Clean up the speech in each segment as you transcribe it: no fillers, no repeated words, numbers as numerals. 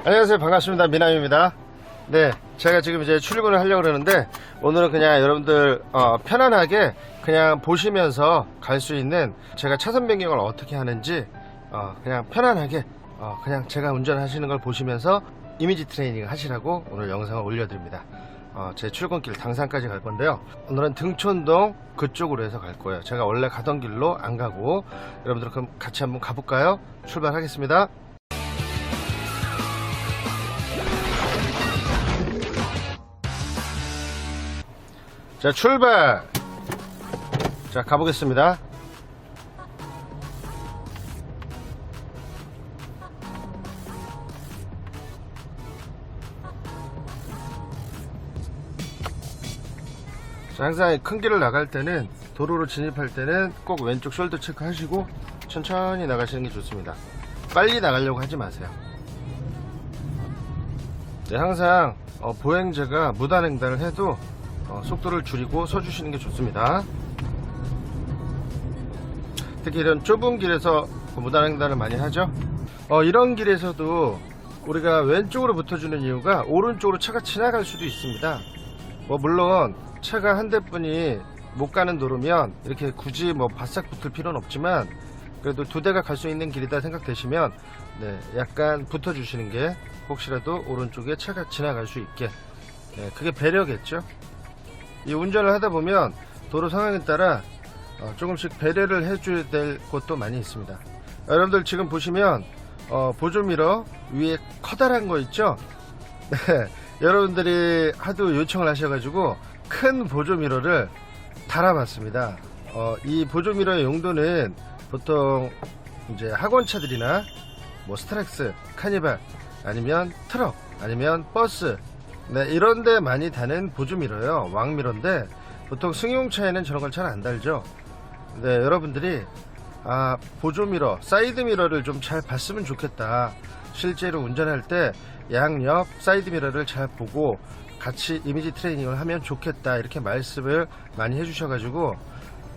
안녕하세요. 반갑습니다. 미남입니다. 네, 제가 지금 이제 출근을 하려고 그러는데 오늘은 그냥 여러분들 편안하게 그냥 보시면서 갈 수 있는 제가 차선 변경을 어떻게 하는지 그냥 편안하게 그냥 제가 운전하시는 걸 보시면서 이미지 트레이닝 하시라고 오늘 영상을 올려드립니다. 제 출근길 당산까지 갈 건데요. 오늘은 등촌동 그쪽으로 해서 갈 거예요. 제가 원래 가던 길로 안 가고. 여러분들 그럼 같이 한번 가볼까요? 출발하겠습니다. 자, 출발! 자, 가보겠습니다. 자, 항상 큰 길을 나갈 때는, 도로로 진입할 때는 꼭 왼쪽 숄더 체크 하시고 천천히 나가시는 게 좋습니다. 빨리 나가려고 하지 마세요. 네, 항상 보행자가 무단횡단을 해도 속도를 줄이고 서주시는 게 좋습니다. 특히 이런 좁은 길에서 무단횡단을 많이 하죠. 이런 길에서도 우리가 왼쪽으로 붙어주는 이유가 오른쪽으로 차가 지나갈 수도 있습니다. 물론 차가 한 대뿐이 못 가는 도로면 이렇게 굳이 바싹 붙을 필요는 없지만, 그래도 두 대가 갈 수 있는 길이다 생각되시면 약간 붙어주시는 게 혹시라도 오른쪽에 차가 지나갈 수 있게, 그게 배려겠죠. 이 운전을 하다 보면 도로 상황에 따라 조금씩 배려를 해줘야 될 곳도 많이 있습니다. 여러분들 지금 보시면 보조미러 위에 커다란 거 있죠? 네, 여러분들이 하도 요청을 하셔가지고 큰 보조미러를 달아봤습니다. 이 보조미러의 용도는 보통 이제 학원차들이나 스트렉스, 카니발, 아니면 트럭, 아니면 버스, 이런데 많이 다는 보조미러예요. 왕미러인데 보통 승용차에는 저런 걸 잘 안 달죠. 여러분들이 보조미러, 사이드미러를 좀 잘 봤으면 좋겠다. 실제로 운전할 때 양옆 사이드미러를 잘 보고 같이 이미지 트레이닝을 하면 좋겠다, 이렇게 말씀을 많이 해주셔가지고,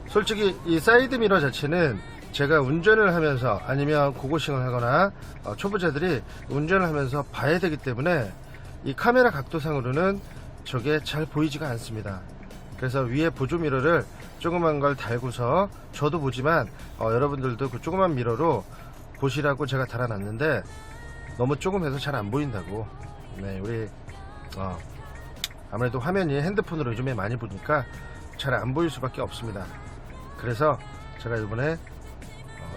솔직히 이 사이드미러 자체는 제가 운전을 하면서 아니면 고고싱을 하거나 초보자들이 운전을 하면서 봐야 되기 때문에 이 카메라 각도상으로는 저게 잘 보이지가 않습니다. 그래서 위에 보조미러를 조그만 걸 달고서 저도 보지만 여러분들도 그 조그만 미러로 보시라고 제가 달아놨는데 너무 조금해서 잘 안 보인다고. 우리 아무래도 화면이 핸드폰으로 요즘에 많이 보니까 잘 안 보일 수밖에 없습니다. 그래서 제가 이번에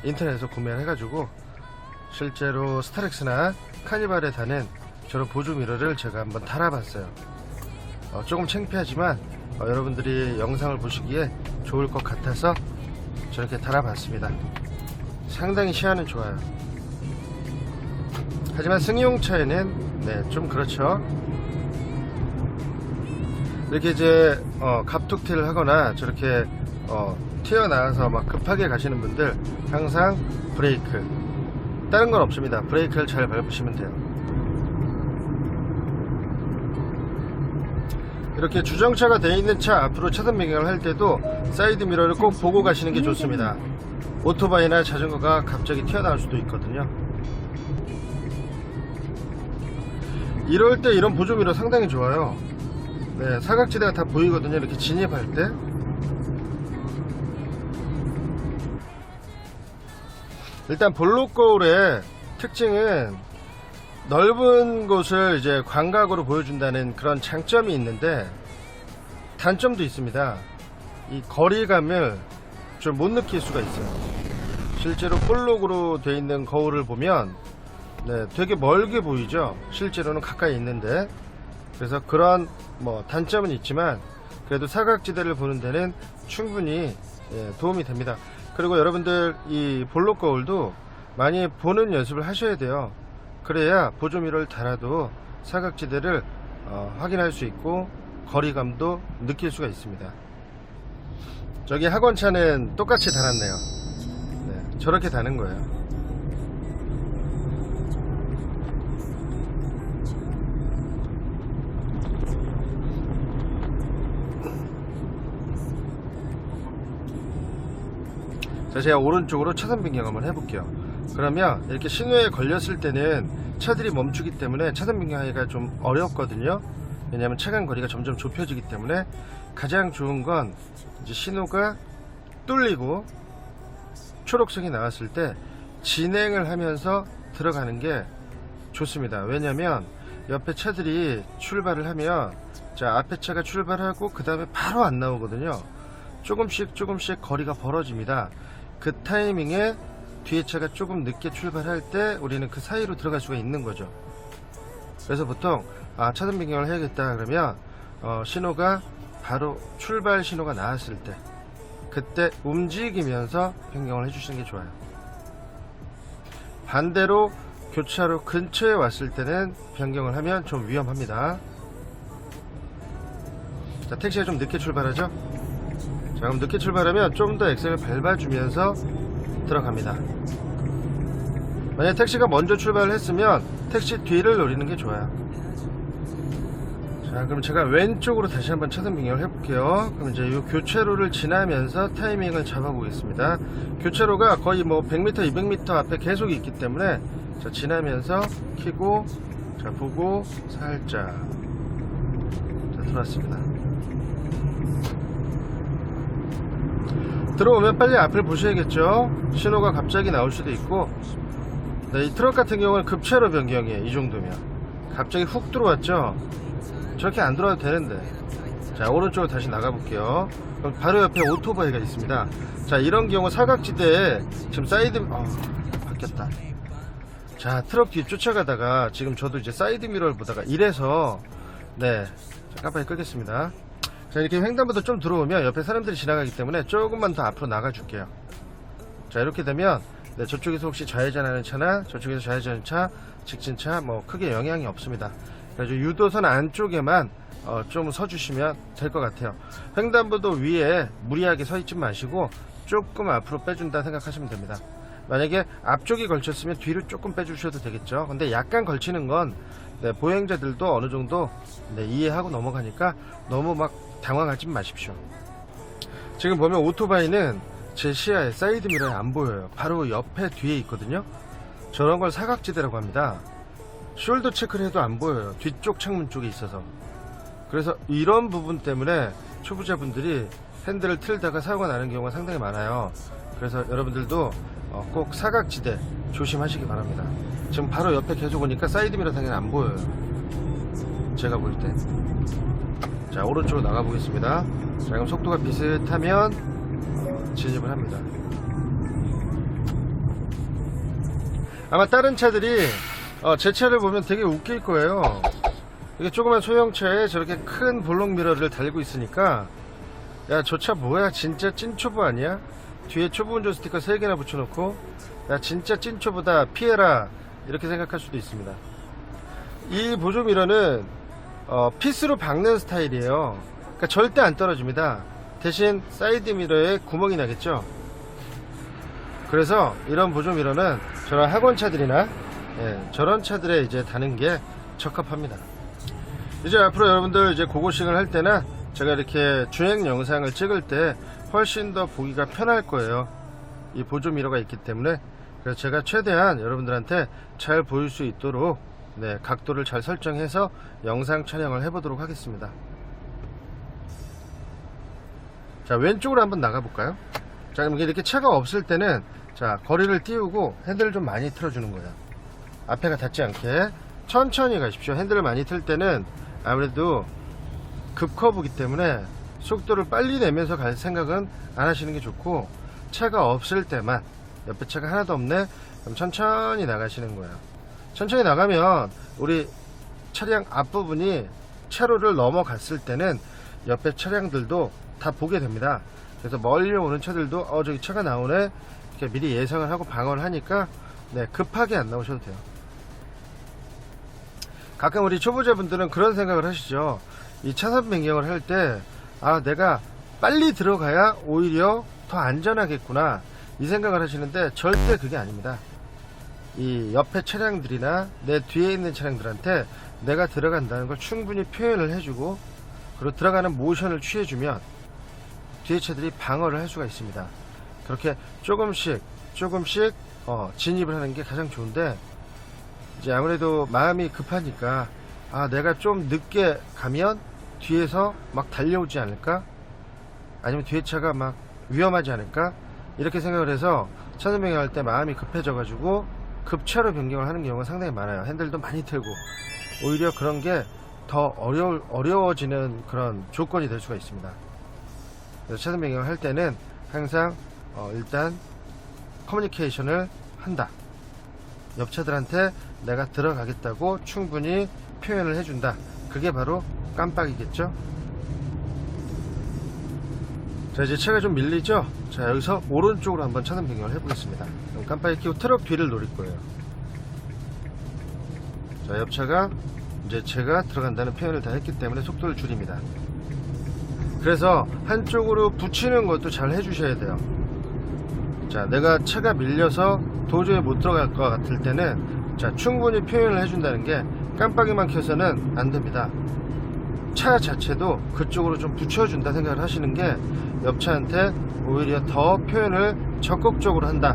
인터넷에서 구매를 해가지고 실제로 스타렉스나 카니발에 다는 저런 보조미러를 제가 한번 달아봤어요. 조금 창피하지만 여러분들이 영상을 보시기에 좋을 것 같아서 저렇게 달아봤습니다. 상당히 시야는 좋아요. 하지만 승용차에는 좀 그렇죠. 이렇게 이제 갑툭튀를 하거나 저렇게 튀어나와서 막 급하게 가시는 분들 항상 브레이크, 다른 건 없습니다. 브레이크를 잘 밟으시면 돼요. 이렇게 주정차가 되어 있는 차 앞으로 차선 변경을 할 때도 사이드 미러를 꼭 보고 가시는 게 좋습니다. 오토바이나 자전거가 갑자기 튀어나올 수도 있거든요. 이럴 때 이런 보조미러 상당히 좋아요. 사각지대가 다 보이거든요. 이렇게 진입할 때. 일단 볼록 거울의 특징은 넓은 곳을 이제 광각으로 보여준다는 그런 장점이 있는데, 단점도 있습니다. 이 거리감을 좀 못 느낄 수가 있어요. 실제로 볼록으로 되어 있는 거울을 보면 되게 멀게 보이죠. 실제로는 가까이 있는데. 그래서 그런 단점은 있지만 그래도 사각지대를 보는 데는 충분히 도움이 됩니다. 그리고 여러분들 이 볼록 거울도 많이 보는 연습을 하셔야 돼요. 그래야 보조미러를 달아도 사각지대를 확인할 수 있고 거리감도 느낄 수가 있습니다. 저기 학원차는 똑같이 달았네요. 저렇게 다는 거예요. 자, 제가 오른쪽으로 차선 변경 한번 해볼게요. 그러면 이렇게 신호에 걸렸을 때는 차들이 멈추기 때문에 차선 변경하기가 좀 어렵거든요. 왜냐하면 차간 거리가 점점 좁혀지기 때문에 가장 좋은 건 이제 신호가 뚫리고 초록색이 나왔을 때 진행을 하면서 들어가는 게 좋습니다. 왜냐면 옆에 차들이 출발을 하면 자, 앞에 차가 출발하고 그 다음에 바로 안 나오거든요. 조금씩 거리가 벌어집니다. 그 타이밍에 뒤에 차가 조금 늦게 출발할 때 우리는 그 사이로 들어갈 수가 있는 거죠. 그래서 보통 차선 변경을 해야겠다 그러면 신호가 바로 출발 신호가 나왔을 때 그때 움직이면서 변경을 해주시는 게 좋아요. 반대로 교차로 근처에 왔을 때는 변경을 하면 좀 위험합니다. 자, 택시가 좀 늦게 출발하죠. 자, 그럼 늦게 출발하면 좀 더 엑셀을 밟아주면서 들어갑니다. 만약 택시가 먼저 출발을 했으면 택시 뒤를 노리는 게 좋아요. 자, 그럼 제가 왼쪽으로 다시 한번 차선 변경을 해볼게요. 그럼 이제 이 교차로를 지나면서 타이밍을 잡아보겠습니다. 교차로가 거의 뭐 100m, 200m 앞에 계속 있기 때문에 자, 지나면서 켜고 자, 보고 살짝 자, 들어왔습니다. 들어오면 빨리 앞을 보셔야겠죠. 신호가 갑자기 나올 수도 있고. 네, 이 트럭 같은 경우는 급차로 변경이에요. 이 정도면 갑자기 훅 들어왔죠. 저렇게 안 들어와도 되는데. 자, 오른쪽으로 다시 나가볼게요. 그럼 바로 옆에 오토바이가 있습니다. 자, 이런 경우 사각지대에 지금 사이드 바뀌었다. 자, 트럭 뒤 쫓아가다가 지금 저도 이제 사이드 미러를 보다가 이래서 네, 자, 깜빡이 끄겠습니다. 자, 이렇게 횡단보도 좀 들어오면 옆에 사람들이 지나가기 때문에 조금만 더 앞으로 나가 줄게요. 자, 이렇게 되면 네, 저쪽에서 혹시 좌회전하는 차나 저쪽에서 좌회전하는 차, 직진차 뭐 크게 영향이 없습니다. 그래서 유도선 안쪽에만 좀 서주시면 될 것 같아요. 횡단보도 위에 무리하게 서 있지 마시고 조금 앞으로 빼준다 생각하시면 됩니다. 만약에 앞쪽이 걸쳤으면 뒤로 조금 빼주셔도 되겠죠. 근데 약간 걸치는 건 네, 보행자들도 어느 정도 네, 이해하고 넘어가니까 너무 막 당황하지 마십시오. 지금 보면 오토바이는 제 시야에 사이드 미러에 안 보여요. 바로 옆에 뒤에 있거든요. 저런 걸 사각지대라고 합니다. 숄더 체크를 해도 안 보여요. 뒤쪽 창문 쪽에 있어서. 그래서 이런 부분 때문에 초보자분들이 핸들을 틀다가 사고가 나는 경우가 상당히 많아요. 그래서 여러분들도 꼭 사각지대 조심하시기 바랍니다. 지금 바로 옆에 계속 오니까 사이드 미러 당연히 안 보여요. 제가 볼 때. 자, 오른쪽으로 나가 보겠습니다. 자, 그럼 속도가 비슷하면 진입을 합니다. 아마 다른 차들이 제 차를 보면 되게 웃길 거예요. 이게 조그만 소형차에 저렇게 큰 볼록 미러를 달고 있으니까 야, 저 차 뭐야? 진짜 찐초보 아니야? 뒤에 초보 운전 스티커 3개나 붙여놓고 야, 진짜 찐초보다 피해라 이렇게 생각할 수도 있습니다. 이 보조 미러는 피스로 박는 스타일이에요. 그러니까 절대 안 떨어집니다. 대신 사이드 미러에 구멍이 나겠죠. 그래서 이런 보조 미러는 저런 학원차들이나 저런 차들에 이제 다는 게 적합합니다. 이제 앞으로 여러분들 이제 고고싱을 할 때나 제가 이렇게 주행 영상을 찍을 때 훨씬 더 보기가 편할 거예요. 이 보조 미러가 있기 때문에. 그래서 제가 최대한 여러분들한테 잘 보일 수 있도록 네, 각도를 잘 설정해서 영상 촬영을 해보도록 하겠습니다. 자, 왼쪽으로 한번 나가볼까요? 자, 그럼 이렇게 차가 없을 때는 자, 거리를 띄우고 핸들을 좀 많이 틀어주는 거예요. 앞에가 닿지 않게 천천히 가십시오. 핸들을 많이 틀 때는 아무래도 급커브이기 때문에 속도를 빨리 내면서 갈 생각은 안 하시는 게 좋고, 차가 없을 때만, 옆에 차가 하나도 없네? 그럼 천천히 나가시는 거예요. 천천히 나가면 우리 차량 앞부분이 차로를 넘어갔을 때는 옆에 차량들도 다 보게 됩니다. 그래서 멀리 오는 차들도 저기 차가 나오네, 이렇게 미리 예상을 하고 방어를 하니까 네, 급하게 안 나오셔도 돼요. 가끔 우리 초보자분들은 그런 생각을 하시죠. 이 차선 변경을 할 때 내가 빨리 들어가야 오히려 더 안전하겠구나, 이 생각을 하시는데 절대 그게 아닙니다. 이 옆에 차량들이나 내 뒤에 있는 차량들한테 내가 들어간다는 걸 충분히 표현을 해주고, 그리고 들어가는 모션을 취해주면 뒤에 차들이 방어를 할 수가 있습니다. 그렇게 조금씩 진입을 하는 게 가장 좋은데, 이제 아무래도 마음이 급하니까 내가 좀 늦게 가면 뒤에서 막 달려오지 않을까, 아니면 뒤에 차가 막 위험하지 않을까, 이렇게 생각을 해서 차선 변경할 때 마음이 급해져 가지고 급차로 변경을 하는 경우가 상당히 많아요. 핸들도 많이 틀고 오히려 그런 게 더 어려워지는 그런 조건이 될 수가 있습니다. 그래서 차선 변경을 할 때는 항상 일단 커뮤니케이션을 한다. 옆차들한테 내가 들어가겠다고 충분히 표현을 해준다. 그게 바로 깜빡이겠죠. 자, 이제 차가 좀 밀리죠. 자, 여기서 오른쪽으로 한번 차선 변경을 해보겠습니다. 그럼 깜빡이 켜고 트럭 뒤를 노릴 거예요. 자, 옆차가 이제 제가 들어간다는 표현을 다 했기 때문에 속도를 줄입니다. 그래서 한쪽으로 붙이는 것도 잘 해주셔야 돼요. 자, 내가 차가 밀려서 도저히 못 들어갈 것 같을 때는, 자, 충분히 표현을 해준다는 게 깜빡이만 켜서는 안 됩니다. 차 자체도 그쪽으로 좀 붙여준다 생각을 하시는 게 옆차한테 오히려 더 표현을 적극적으로 한다,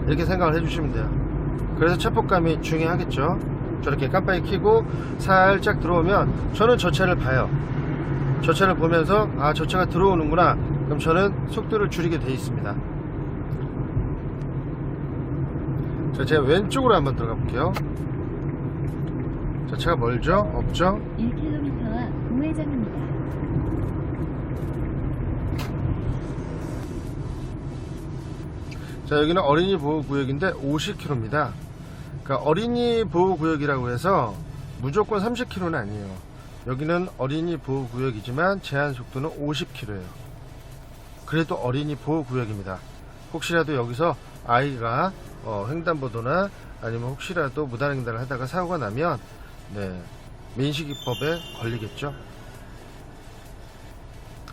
이렇게 생각을 해주시면 돼요. 그래서 차폭감이 중요하겠죠. 저렇게 깜빡이 켜고 살짝 들어오면 저는 저 차를 봐요. 저 차를 보면서 저 차가 들어오는구나, 그럼 저는 속도를 줄이게 돼 있습니다. 자, 제가 왼쪽으로 한번 들어가 볼게요. 자, 차가 멀죠? 없죠? 1km와 우회전입니다. 자, 여기는 어린이 보호구역인데 50km입니다. 그러니까 어린이 보호구역이라고 해서 무조건 30km는 아니에요. 여기는 어린이 보호구역이지만 제한 속도는 50km예요. 그래도 어린이 보호구역입니다. 혹시라도 여기서 아이가 횡단보도나 아니면 혹시라도 무단횡단을 하다가 사고가 나면 민식이법에 걸리겠죠.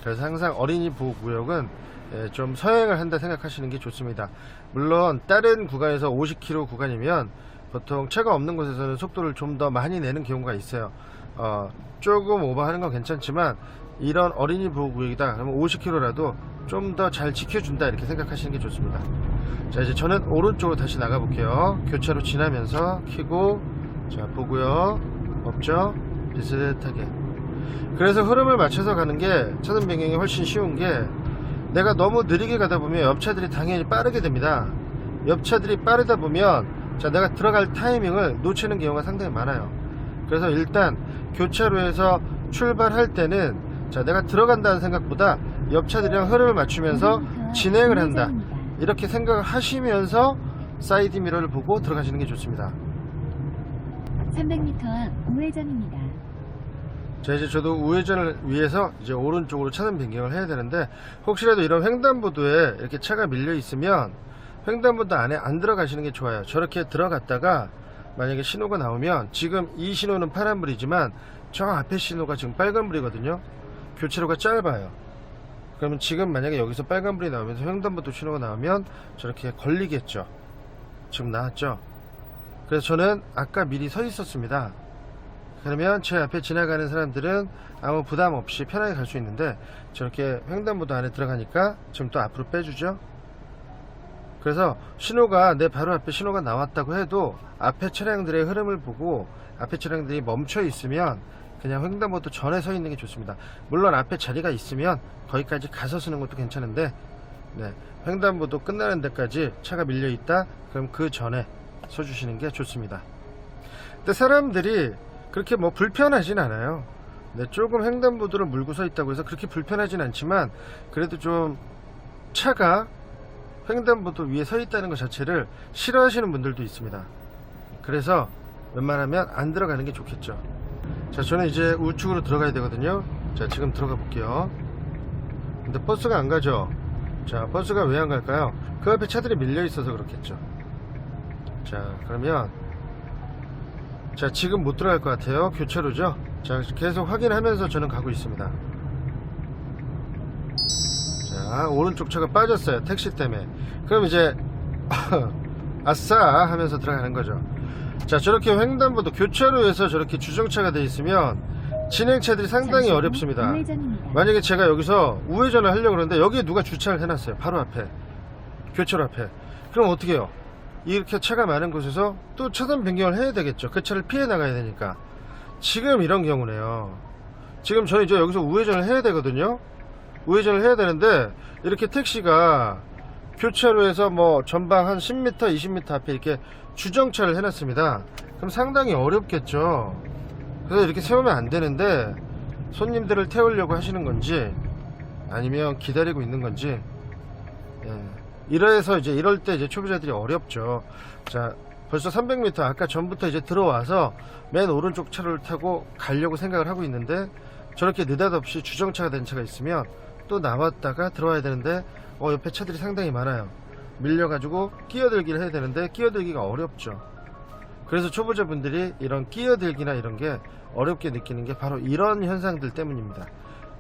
그래서 항상 어린이 보호구역은 좀 서행을 한다 생각하시는 게 좋습니다. 물론 다른 구간에서 50km 구간이면 보통 차가 없는 곳에서는 속도를 좀 더 많이 내는 경우가 있어요. 조금 오버하는 건 괜찮지만 이런 어린이 보호구역이다 그러면 50km라도 좀 더 잘 지켜준다, 이렇게 생각하시는 게 좋습니다. 자, 이제 저는 오른쪽으로 다시 나가 볼게요. 교차로 지나면서 켜고, 자, 보고요. 없죠? 비슷하게. 그래서 흐름을 맞춰서 가는 게 차선 변경이 훨씬 쉬운 게, 내가 너무 느리게 가다 보면 옆차들이 당연히 빠르게 됩니다. 옆차들이 빠르다 보면, 자, 내가 들어갈 타이밍을 놓치는 경우가 상당히 많아요. 그래서 일단 교차로에서 출발할 때는, 자, 내가 들어간다는 생각보다 옆차들이랑 흐름을 맞추면서 진행을 한다, 이렇게 생각을 하시면서 사이드 미러를 보고 들어가시는 게 좋습니다. 300m 우회전입니다. 자, 이제 저도 우회전을 위해서 이제 오른쪽으로 차선 변경을 해야 되는데, 혹시라도 이런 횡단보도에 이렇게 차가 밀려 있으면 횡단보도 안에 안 들어가시는 게 좋아요. 저렇게 들어갔다가 만약에 신호가 나오면, 지금 이 신호는 파란불이지만 저 앞에 신호가 지금 빨간불이거든요. 교차로가 짧아요. 그러면 지금 만약에 여기서 빨간불이 나오면서 횡단보도 신호가 나오면 저렇게 걸리겠죠. 지금 나왔죠. 그래서 저는 아까 미리 서 있었습니다. 그러면 제 앞에 지나가는 사람들은 아무 부담 없이 편하게 갈 수 있는데, 저렇게 횡단보도 안에 들어가니까 지금 또 앞으로 빼주죠. 그래서 신호가, 내 바로 앞에 신호가 나왔다고 해도 앞에 차량들의 흐름을 보고 앞에 차량들이 멈춰 있으면 그냥 횡단보도 전에 서 있는 게 좋습니다. 물론 앞에 자리가 있으면 거기까지 가서 쓰는 것도 괜찮은데, 횡단보도 끝나는 데까지 차가 밀려 있다, 그럼 그 전에 서 주시는 게 좋습니다. 근데 사람들이 그렇게 뭐 불편하진 않아요. 조금 횡단보도를 물고 서 있다고 해서 그렇게 불편하진 않지만, 그래도 좀 차가 횡단보도 위에 서 있다는 것 자체를 싫어하시는 분들도 있습니다. 그래서 웬만하면 안 들어가는 게 좋겠죠. 자, 저는 이제 우측으로 들어가야 되거든요. 자, 지금 들어가 볼게요. 근데 버스가 안 가죠. 자, 버스가 왜 안 갈까요? 그 앞에 차들이 밀려 있어서 그렇겠죠. 자, 그러면, 자, 지금 못 들어갈 것 같아요. 교차로죠. 자, 계속 확인하면서 저는 가고 있습니다. 자, 오른쪽 차가 빠졌어요. 택시 때문에. 그럼 이제 아싸 하면서 들어가는 거죠. 자, 저렇게 횡단보도 교차로에서 저렇게 주정차가 돼 있으면 진행차들이 상당히 어렵습니다. 만약에 제가 여기서 우회전을 하려고 그러는데 여기에 누가 주차를 해놨어요. 바로 앞에, 교차로 앞에. 그럼 어떻게 해요? 이렇게 차가 많은 곳에서 또 차선 변경을 해야 되겠죠. 그 차를 피해 나가야 되니까. 지금 이런 경우네요. 지금 저는 이제 여기서 우회전을 해야 되거든요. 우회전을 해야 되는데 이렇게 택시가 교차로에서 뭐 전방 한 10m 20m 앞에 이렇게 주정차를 해놨습니다. 그럼 상당히 어렵겠죠. 그래서 이렇게 세우면 안 되는데 손님들을 태우려고 하시는 건지 아니면 기다리고 있는 건지, 예. 이래서 이제 이럴 때 이제 초보자들이 어렵죠. 자, 벌써 300m 아까 전부터 이제 들어와서 맨 오른쪽 차로를 타고 가려고 생각을 하고 있는데 저렇게 느닷없이 주정차가 된 차가 있으면 또 나왔다가 들어와야 되는데 옆에 차들이 상당히 많아요. 밀려가지고 끼어들기를 해야 되는데 끼어들기가 어렵죠. 그래서 초보자분들이 이런 끼어들기나 이런 게 어렵게 느끼는 게 바로 이런 현상들 때문입니다.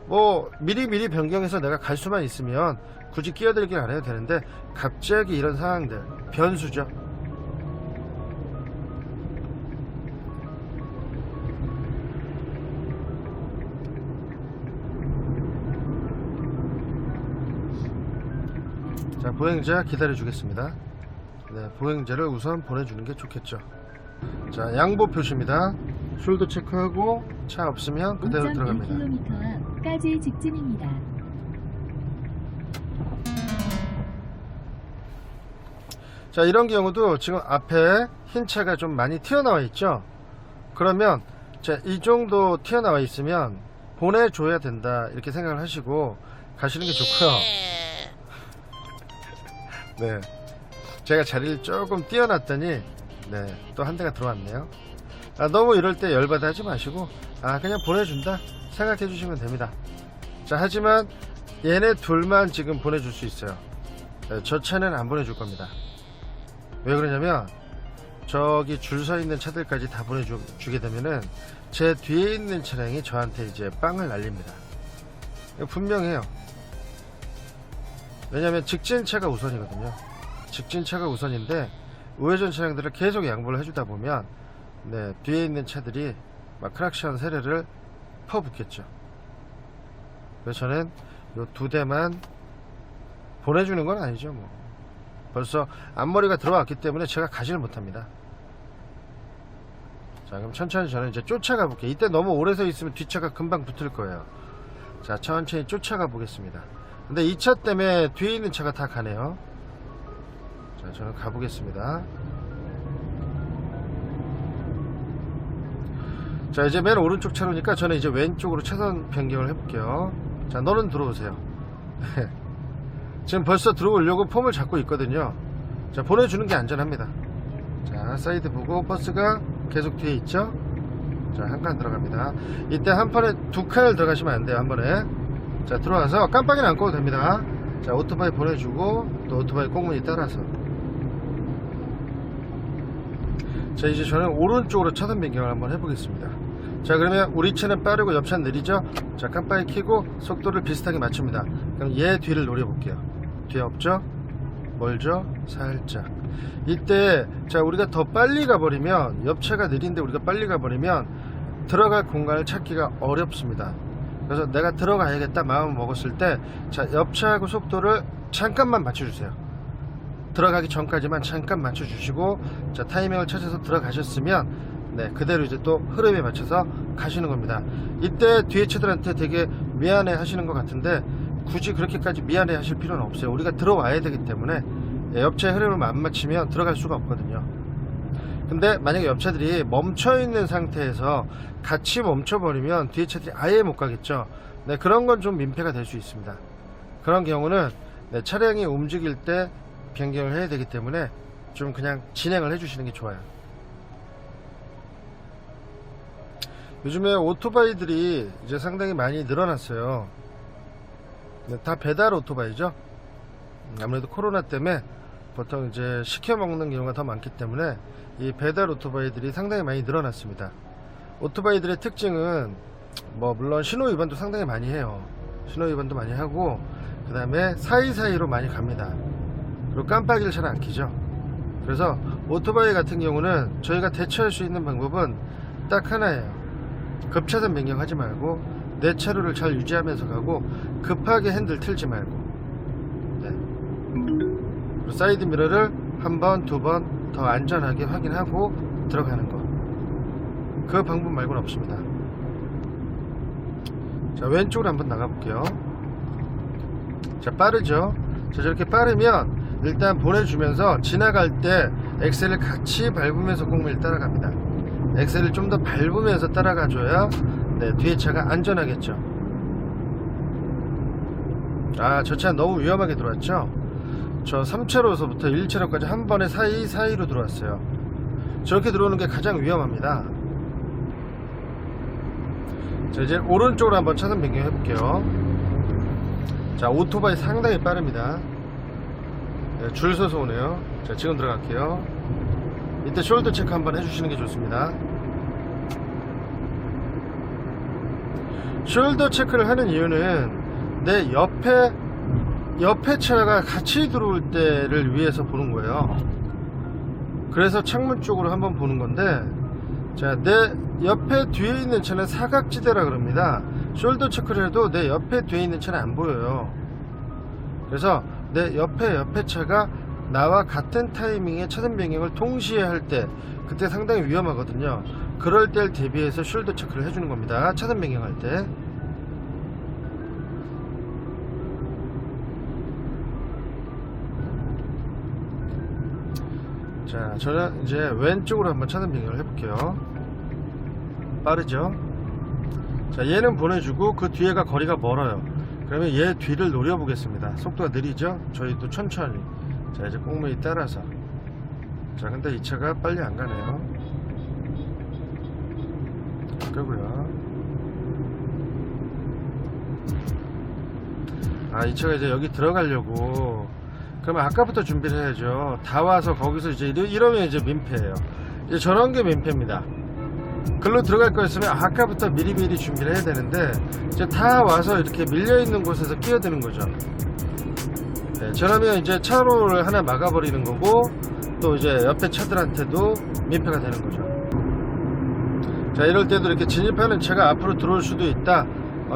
뭐 미리 변경해서 내가 갈 수만 있으면 굳이 끼어들기를 안 해도 되는데 갑자기 이런 상황들 변수죠. 자, 보행자 기다려 주겠습니다. 네, 보행자를 우선 보내주는 게 좋겠죠. 자, 양보 표시입니다. 숄더 체크하고 차 없으면 그대로 들어갑니다. 5.1km 앞까지 직진입니다. 자, 이런 경우도 지금 앞에 흰 차가 좀 많이 튀어나와 있죠. 그러면 자, 이 정도 튀어나와 있으면 보내줘야 된다 이렇게 생각을 하시고 가시는 게 좋고요. 네, 제가 자리를 조금 띄워놨더니 네, 또 한 대가 들어왔네요. 너무 이럴 때 열받아 하지 마시고 그냥 보내준다 생각해 주시면 됩니다. 자, 하지만 얘네 둘만 지금 보내줄 수 있어요. 네, 저 차는 안 보내줄 겁니다. 왜 그러냐면 저기 줄 서 있는 차들까지 다 보내주게 되면은 제 뒤에 있는 차량이 저한테 이제 빵을 날립니다. 이거 분명해요. 왜냐면 직진차가 우선이거든요. 직진차가 우선인데 우회전 차량들을 계속 양보를 해주다 보면 네, 뒤에 있는 차들이 막 크락션 세례를 퍼붓겠죠. 그래서 저는 요 두 대만 보내주는 건 아니죠. 뭐 벌써 앞머리가 들어왔기 때문에 제가 가지를 못합니다. 자, 그럼 천천히 저는 이제 쫓아가 볼게요. 이때 너무 오래 서 있으면 뒷차가 금방 붙을 거예요. 자, 천천히 쫓아가 보겠습니다. 근데 이 차 때문에 뒤에 있는 차가 다 가네요. 자, 저는 가보겠습니다. 자, 이제 맨 오른쪽 차로니까 저는 이제 왼쪽으로 차선 변경을 해볼게요. 자, 너는 들어오세요. 지금 벌써 들어오려고 폼을 잡고 있거든요. 자, 보내주는 게 안전합니다. 자, 사이드 보고 버스가 계속 뒤에 있죠. 자, 한 칸 들어갑니다. 이때 한 판에 두 칸을 들어가시면 안 돼요. 한 번에. 자, 들어와서 깜빡이는 안 꺼도 됩니다. 자, 오토바이 보내주고 또 오토바이 꽁무니 따라서. 자, 이제 저는 오른쪽으로 차선 변경을 한번 해보겠습니다. 자, 그러면 우리 차는 빠르고 옆 차는 느리죠. 자, 깜빡이 켜고 속도를 비슷하게 맞춥니다. 그럼 얘 뒤를 노려볼게요. 뒤에 없죠? 멀죠? 살짝. 이때 자, 우리가 더 빨리 가버리면 옆차가 느린데 우리가 빨리 가버리면 들어갈 공간을 찾기가 어렵습니다. 그래서 내가 들어가야겠다 마음을 먹었을 때 자, 옆차하고 속도를 잠깐만 맞춰주세요. 들어가기 전까지만 잠깐 맞춰주시고 자, 타이밍을 찾아서 들어가셨으면 네, 그대로 이제 또 흐름에 맞춰서 가시는 겁니다. 이때 뒤에 차들한테 되게 미안해 하시는 것 같은데 굳이 그렇게까지 미안해 하실 필요는 없어요. 우리가 들어와야 되기 때문에 옆차의 흐름을 안 맞추면 들어갈 수가 없거든요. 근데 만약에 옆차들이 멈춰있는 상태에서 같이 멈춰버리면 뒤에 차들이 아예 못 가겠죠. 네, 그런 건 좀 민폐가 될 수 있습니다. 그런 경우는 네, 차량이 움직일 때 변경을 해야 되기 때문에 좀 그냥 진행을 해주시는 게 좋아요. 요즘에 오토바이들이 이제 상당히 많이 늘어났어요. 네, 다 배달 오토바이죠. 아무래도 코로나 때문에 보통 이제 시켜 먹는 경우가 더 많기 때문에 이 배달 오토바이들이 상당히 많이 늘어났습니다. 오토바이들의 특징은 뭐 물론 신호 위반도 상당히 많이 해요. 신호 위반도 많이 하고 그 다음에 사이사이로 많이 갑니다. 그리고 깜빡이를 잘 안 켜죠. 그래서 오토바이 같은 경우는 저희가 대처할 수 있는 방법은 딱 하나예요. 급차선 변경하지 말고 내 차로를 잘 유지하면서 가고 급하게 핸들 틀지 말고 네. 그리고 사이드 미러를 한 번, 두 번 더 안전하게 확인하고 들어가는 거. 그 방법 말고는 없습니다. 자, 왼쪽으로 한번 나가볼게요. 자, 빠르죠? 자, 저렇게 빠르면 일단 보내주면서 지나갈 때 엑셀을 같이 밟으면서 꽁무니를 따라갑니다. 엑셀을 좀 더 밟으면서 따라가줘야 네, 뒤에 차가 안전하겠죠. 아, 저 차 너무 위험하게 들어왔죠? 저 3차로서부터 1차로까지 한 번에 사이로 들어왔어요. 저렇게 들어오는 게 가장 위험합니다. 자, 이제 오른쪽으로 한번 차선 변경 해볼게요. 자, 오토바이 상당히 빠릅니다. 네, 줄 서서 오네요. 자, 지금 들어갈게요. 이때 숄더 체크 한번 해주시는 게 좋습니다. 숄더 체크를 하는 이유는 내 옆에 차가 같이 들어올 때를 위해서 보는 거예요. 그래서 창문 쪽으로 한번 보는 건데, 자, 내 옆에 뒤에 있는 차는 사각지대라 그럽니다. 숄더 체크를 해도 내 옆에 뒤에 있는 차는 안 보여요. 그래서 내 옆에 차가 나와 같은 타이밍에 차선 변경을 동시에 할 때, 그때 상당히 위험하거든요. 그럴 때를 대비해서 숄더 체크를 해주는 겁니다. 차선 변경할 때. 자, 저는 이제 왼쪽으로 한번 차선 변경을 해볼게요. 빠르죠? 자, 얘는 보내주고 그 뒤에가 거리가 멀어요. 그러면 얘 뒤를 노려보겠습니다. 속도가 느리죠? 저희도 천천히. 자, 이제 꽁무니 따라서. 자, 근데 이 차가 빨리 안 가네요. 끄고요. 아, 이 차가 이제 여기 들어가려고. 그러면 아까부터 준비를 해야죠. 다 와서 거기서 이제 이러면 이제 민폐예요. 이제 저런 게 민폐입니다. 글로 들어갈 거였으면 아까부터 미리미리 준비를 해야 되는데, 이제 다 와서 이렇게 밀려있는 곳에서 끼어드는 거죠. 네, 저러면 이제 차로를 하나 막아버리는 거고, 또 이제 옆에 차들한테도 민폐가 되는 거죠. 자, 이럴 때도 이렇게 진입하는 차가 앞으로 들어올 수도 있다,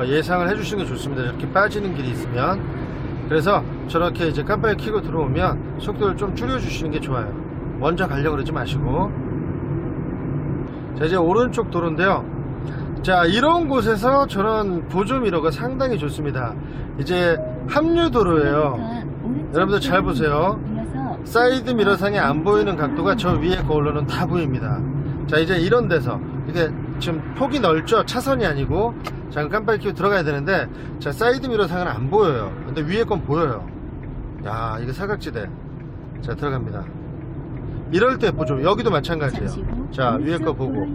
예상을 해주시는 게 좋습니다. 이렇게 빠지는 길이 있으면. 그래서 저렇게 이제 깜빡이 켜고 들어오면 속도를 좀 줄여주시는 게 좋아요. 먼저 가려고 그러지 마시고. 자, 이제 오른쪽 도로인데요. 자, 이런 곳에서 저런 보조미러가 상당히 좋습니다. 이제 합류도로예요. 여러분들 잘 보세요. 사이드 미러상에 안 보이는 각도가 저 위에 거울로는 다 보입니다. 자, 이제 이런 데서 이게 지금 폭이 넓죠? 차선이 아니고. 자, 깜빡이 켜고 들어가야 되는데, 자, 사이드 미러상은 안 보여요. 근데 위에 건 보여요. 야, 이거 사각지대. 자, 들어갑니다. 이럴 때 보죠. 여기도 마찬가지예요. 자, 위에 거 보고.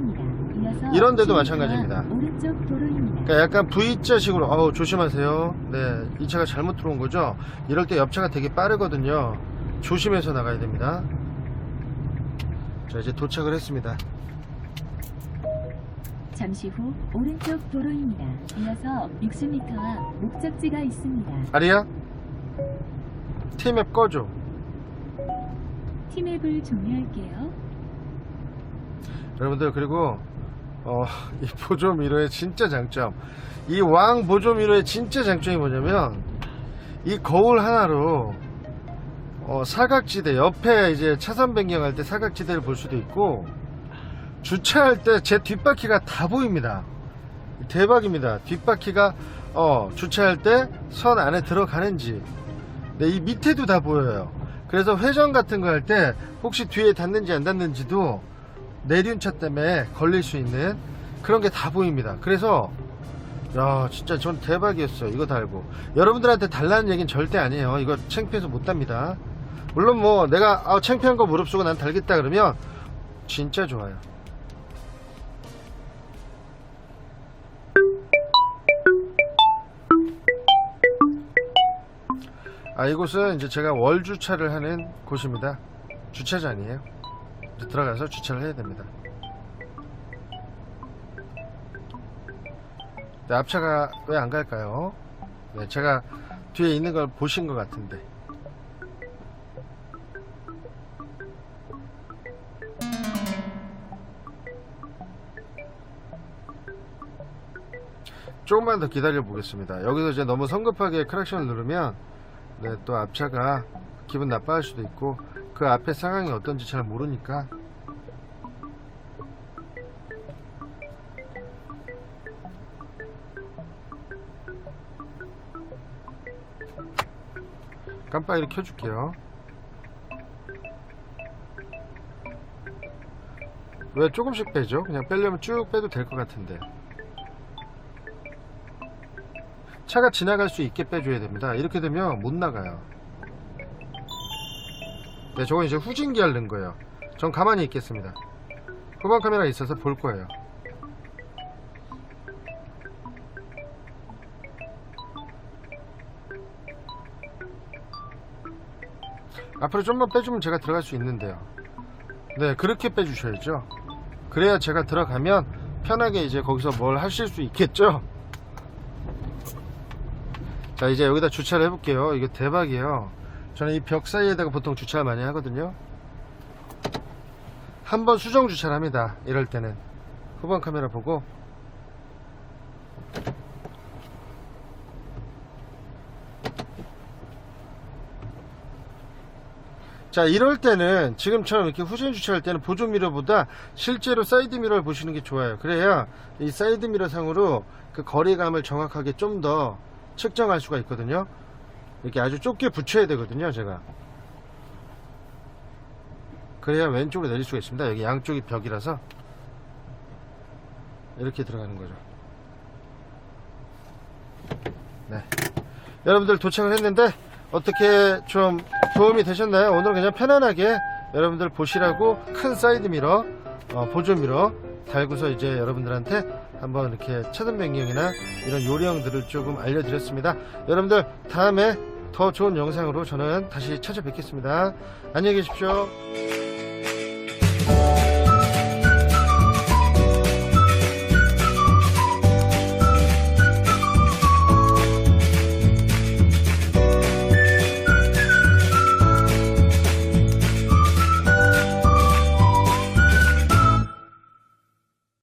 이런 데도 마찬가지입니다. 그러니까 약간 V자식으로, 조심하세요. 네, 이 차가 잘못 들어온 거죠. 이럴 때 옆차가 되게 빠르거든요. 조심해서 나가야 됩니다. 자, 이제 도착을 했습니다. 잠시 후 오른쪽 도로입니다. 이어서 60m와 목적지가 있습니다. 아리야, T맵 꺼줘. T맵을 종료할게요. 여러분들, 그리고 이 보조미러의 진짜 장점, 이 왕 보조미러의 진짜 장점이 뭐냐면, 이 거울 하나로 사각지대 옆에 이제 차선 변경할 때 사각지대를 볼 수도 있고, 주차할 때 제 뒷바퀴가 다 보입니다. 대박입니다. 뒷바퀴가 주차할 때 선 안에 들어가는지, 네, 이 밑에도 다 보여요. 그래서 회전 같은 거 할 때 혹시 뒤에 닿는지 안 닿는지도 내륜차 때문에 걸릴 수 있는 그런 게 다 보입니다. 그래서 야, 진짜 전 대박이었어요. 이거 달고 여러분들한테 달라는 얘기는 절대 아니에요. 이거 창피해서 못 답니다. 물론 뭐 내가 창피한 거 무릅쓰고 난 달겠다 그러면 진짜 좋아요. 이곳은 이제 제가 월 주차를 하는 곳입니다. 주차장이에요. 이제 들어가서 주차를 해야 됩니다. 네, 앞차가 왜 안 갈까요? 네, 제가 뒤에 있는 걸 보신 것 같은데. 조금만 더 기다려 보겠습니다. 여기서 이제 너무 성급하게 크락션을 누르면 네, 또 앞차가 기분 나빠할 수도 있고, 그 앞에 상황이 어떤지 잘 모르니까. 깜빡이를 켜줄게요. 왜 조금씩 빼죠? 그냥 빼려면 쭉 빼도 될 것 같은데. 차가 지나갈 수 있게 빼줘야 됩니다. 이렇게 되면 못 나가요. 네, 저건 이제 후진기 하는 거예요. 전 가만히 있겠습니다. 후방 카메라가 있어서 볼 거예요. 앞으로 좀만 빼주면 제가 들어갈 수 있는데요. 네, 그렇게 빼주셔야죠. 그래야 제가 들어가면 편하게 이제 거기서 뭘 하실 수 있겠죠. 자, 이제 여기다 주차를 해볼게요. 이거 대박이에요. 저는 이 벽 사이에다가 보통 주차를 많이 하거든요. 한번 수정 주차를 합니다. 이럴 때는 후방 카메라 보고. 자, 이럴 때는 지금처럼 이렇게 후진 주차할 때는 보조 미러보다 실제로 사이드 미러를 보시는 게 좋아요. 그래야 이 사이드 미러 상으로 그 거리감을 정확하게 좀 더 측정할 수가 있거든요. 이렇게 아주 좁게 붙여야 되거든요, 제가. 그래야 왼쪽으로 내릴 수가 있습니다. 여기 양쪽이 벽이라서 이렇게 들어가는 거죠. 네, 여러분들 도착을 했는데 어떻게 좀 도움이 되셨나요? 오늘은 그냥 편안하게 여러분들 보시라고 큰 사이드 미러, 보조 미러 달고서 이제 여러분들한테 한번 이렇게 차선 변경이나 이런 요령들을 조금 알려드렸습니다. 여러분들 다음에 더 좋은 영상으로 저는 다시 찾아뵙겠습니다. 안녕히 계십시오.